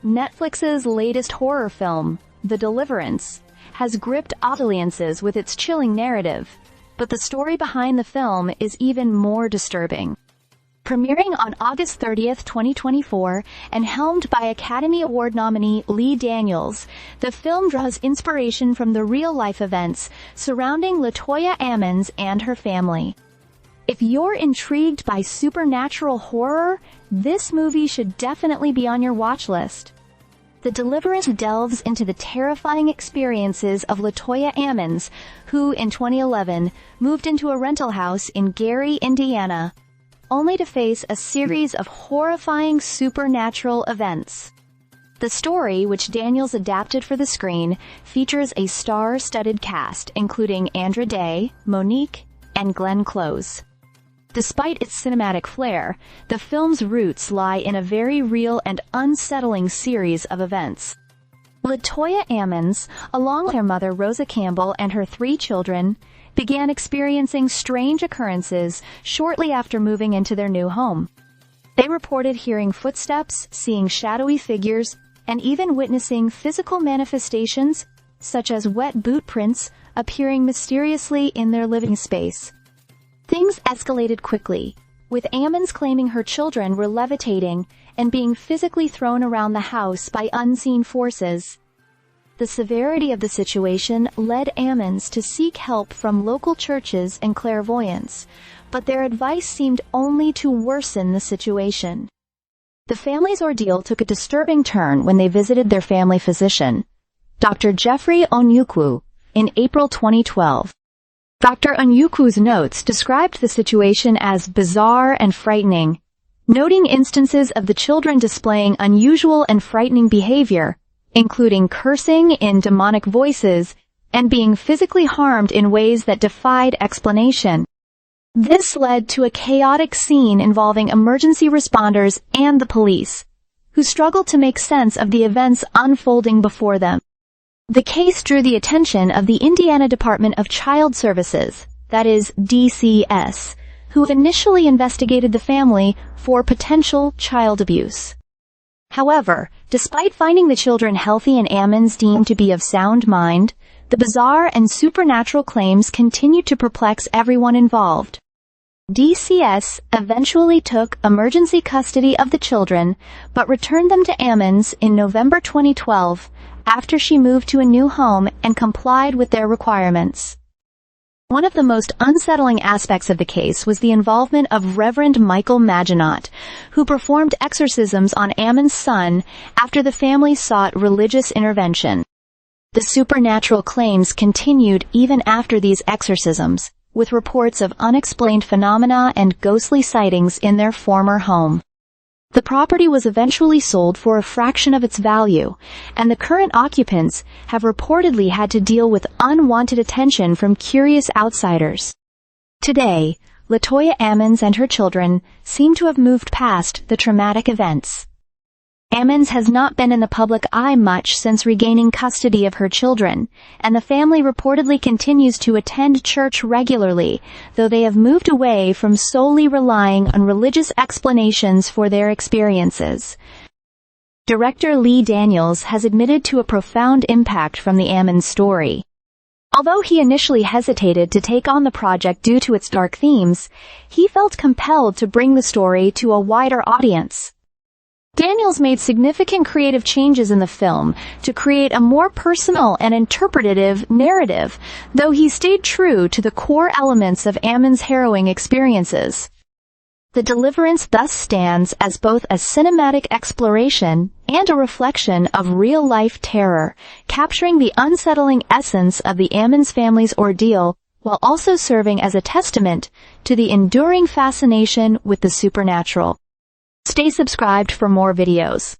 Netflix's latest horror film, The Deliverance, has gripped audiences with its chilling narrative, but the story behind the film is even more disturbing. Premiering on August 30th, 2024, and helmed by Academy Award nominee Lee Daniels, the film draws inspiration from the real-life events surrounding Latoya Ammons and her family. If you're intrigued by supernatural horror, this movie should definitely be on your watch list. The Deliverance delves into the terrifying experiences of Latoya Ammons, who, in 2011, moved into a rental house in Gary, Indiana, only to face a series of horrifying supernatural events. The story, which Daniels adapted for the screen, features a star-studded cast, including Andra Day, Monique, and Glenn Close. Despite its cinematic flair, the film's roots lie in a very real and unsettling series of events. Latoya Ammons, along with her mother Rosa Campbell and her 3 children, began experiencing strange occurrences shortly after moving into their new home. They reported hearing footsteps, seeing shadowy figures, and even witnessing physical manifestations, such as wet boot prints, appearing mysteriously in their living space. Things escalated quickly, with Ammons claiming her children were levitating and being physically thrown around the house by unseen forces. The severity of the situation led Ammons to seek help from local churches and clairvoyants, but their advice seemed only to worsen the situation. The family's ordeal took a disturbing turn when they visited their family physician, Dr. Jeffrey Onyukwu, in April 2012. Dr. Onyukwu's notes described the situation as bizarre and frightening, noting instances of the children displaying unusual and frightening behavior, including cursing in demonic voices and being physically harmed in ways that defied explanation. This led to a chaotic scene involving emergency responders and the police, who struggled to make sense of the events unfolding before them. The case drew the attention of the Indiana Department of Child Services, that is, DCS, who initially investigated the family for potential child abuse. However, despite finding the children healthy and Ammons deemed to be of sound mind, the bizarre and supernatural claims continued to perplex everyone involved. DCS eventually took emergency custody of the children, but returned them to Ammons in November 2012, after she moved to a new home and complied with their requirements. One of the most unsettling aspects of the case was the involvement of Reverend Michael Maginot, who performed exorcisms on Ammons' son after the family sought religious intervention. The supernatural claims continued even after these exorcisms, with reports of unexplained phenomena and ghostly sightings in their former home. The property was eventually sold for a fraction of its value, and the current occupants have reportedly had to deal with unwanted attention from curious outsiders. Today, Latoya Ammons and her children seem to have moved past the traumatic events. Ammons has not been in the public eye much since regaining custody of her children, and the family reportedly continues to attend church regularly, though they have moved away from solely relying on religious explanations for their experiences. Director Lee Daniels has admitted to a profound impact from the Ammons story. Although he initially hesitated to take on the project due to its dark themes, he felt compelled to bring the story to a wider audience. Daniels made significant creative changes in the film to create a more personal and interpretative narrative, though he stayed true to the core elements of Ammons' harrowing experiences. The Deliverance thus stands as both a cinematic exploration and a reflection of real-life terror, capturing the unsettling essence of the Ammons family's ordeal while also serving as a testament to the enduring fascination with the supernatural. Stay subscribed for more videos.